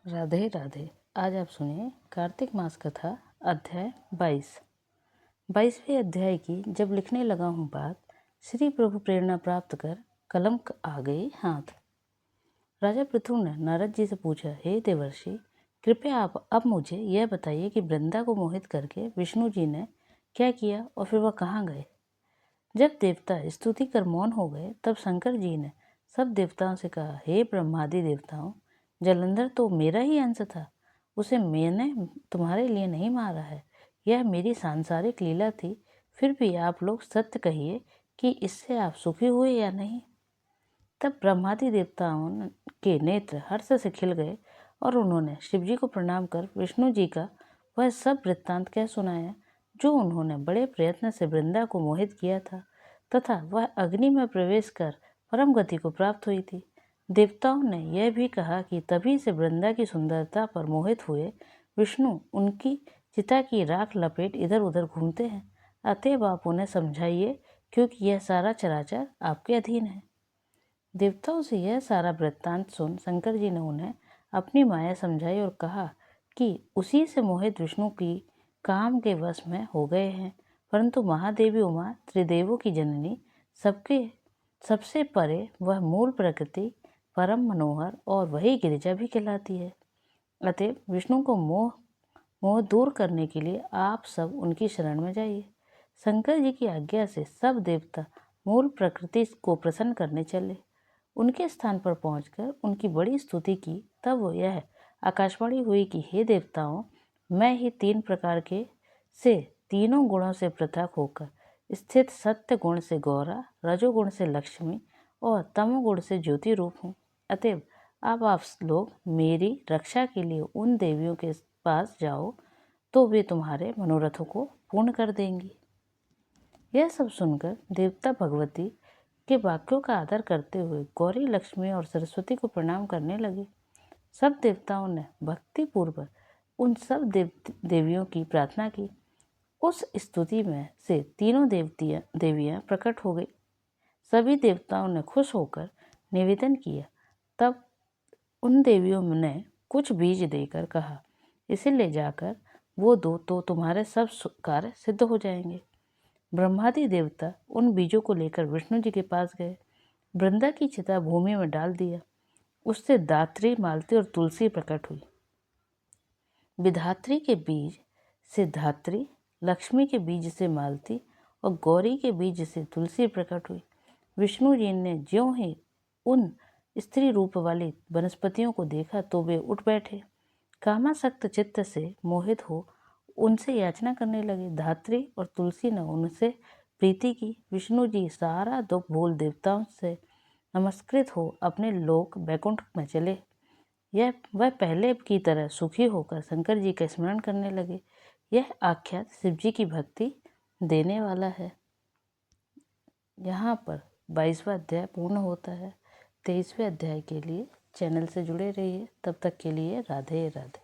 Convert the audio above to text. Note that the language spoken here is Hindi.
राधे राधे। आज आप सुनिए कार्तिक मास कथा अध्याय 22वें अध्याय की। जब लिखने लगा हूँ बात, श्री प्रभु प्रेरणा प्राप्त कर कलम आ गई हाथ। राजा पृथु ने नारद जी से पूछा, हे देवर्षि, कृपया आप अब मुझे यह बताइए कि वृंदा को मोहित करके विष्णु जी ने क्या किया और फिर वह कहाँ गए। जब देवता स्तुति कर मौन हो गए, तब शंकर जी ने सब देवताओं से कहा, हे ब्रह्मादि देवताओं, जलंधर तो मेरा ही अंश था, उसे मैंने तुम्हारे लिए नहीं मारा है। यह मेरी सांसारिक लीला थी। फिर भी आप लोग सत्य कहिए कि इससे आप सुखी हुए या नहीं। तब ब्रह्मादि देवताओं के नेत्र हर्ष से खिल गए और उन्होंने शिवजी को प्रणाम कर विष्णु जी का वह सब वृत्तांत कह सुनाया, जो उन्होंने बड़े प्रयत्न से वृंदा को मोहित किया था तथा वह अग्नि में प्रवेश कर परम गति को प्राप्त हुई थी। देवताओं ने यह भी कहा कि तभी से वृंदा की सुंदरता पर मोहित हुए विष्णु उनकी चिता की राख लपेट इधर उधर घूमते हैं। अतएव आप उन्हें समझाइए, क्योंकि यह सारा चराचर आपके अधीन है। देवताओं से यह सारा वृत्तांत सुन शंकर जी ने उन्हें अपनी माया समझाई और कहा कि उसी से मोहित विष्णु की काम के वश में हो गए हैं। परंतु महादेवी उमा त्रिदेवों की जननी, सबसे परे वह मूल प्रकृति परम मनोहर और वही गिरिजा भी कहलाती है। अतएव विष्णु को मोह दूर करने के लिए आप सब उनकी शरण में जाइए। शंकर जी की आज्ञा से सब देवता मूल प्रकृति को प्रसन्न करने चले। उनके स्थान पर पहुंचकर उनकी बड़ी स्तुति की। तब यह आकाशवाणी हुई कि हे देवताओं, मैं ही 3 प्रकार के से तीनों गुणों से पृथक होकर स्थित सत्य गुण से गौरा, रजोगुण से लक्ष्मी और तमोगुण से ज्योति रूप हूँ। अतएव अब आप लोग मेरी रक्षा के लिए उन देवियों के पास जाओ, तो वे तुम्हारे मनोरथों को पूर्ण कर देंगी। यह सब सुनकर देवता भगवती के वाक्यों का आदर करते हुए गौरी, लक्ष्मी और सरस्वती को प्रणाम करने लगे। सब देवताओं ने भक्ति पूर्वक उन सब देवियों की प्रार्थना की। उस स्तुति में से तीनों देवियां प्रकट हो गई। सभी देवताओं ने खुश होकर निवेदन किया। तब उन देवियों ने कुछ बीज देकर कहा, इसे ले जाकर वो दो तो तुम्हारे सब कार्य सिद्ध हो जाएंगे। ब्रह्मादि देवता उन बीजों को लेकर विष्णु जी के पास गए। वृंदा की चिता भूमि में डाल दिया। उससे दात्री, मालती और तुलसी प्रकट हुई। विधात्री के बीज से धात्री, लक्ष्मी के बीज से मालती और गौरी के बीज से तुलसी प्रकट हुई। विष्णु जी ने ज्यों ही उन स्त्री रूप वाली वनस्पतियों को देखा तो वे उठ बैठे। कामासक्त चित्त से मोहित हो उनसे याचना करने लगे। धात्री और तुलसी ने उनसे प्रीति की। विष्णु जी सारा दुख भूल देवताओं से नमस्कृत हो अपने लोक वैकुंठ में चले। वह पहले की तरह सुखी होकर शंकर जी का स्मरण करने लगे। यह आख्यान शिव जी की भक्ति देने वाला है। यहाँ पर 22वां अध्याय पूर्ण होता है। 23वें अध्याय के लिए चैनल से जुड़े रहिए। तब तक के लिए राधे राधे।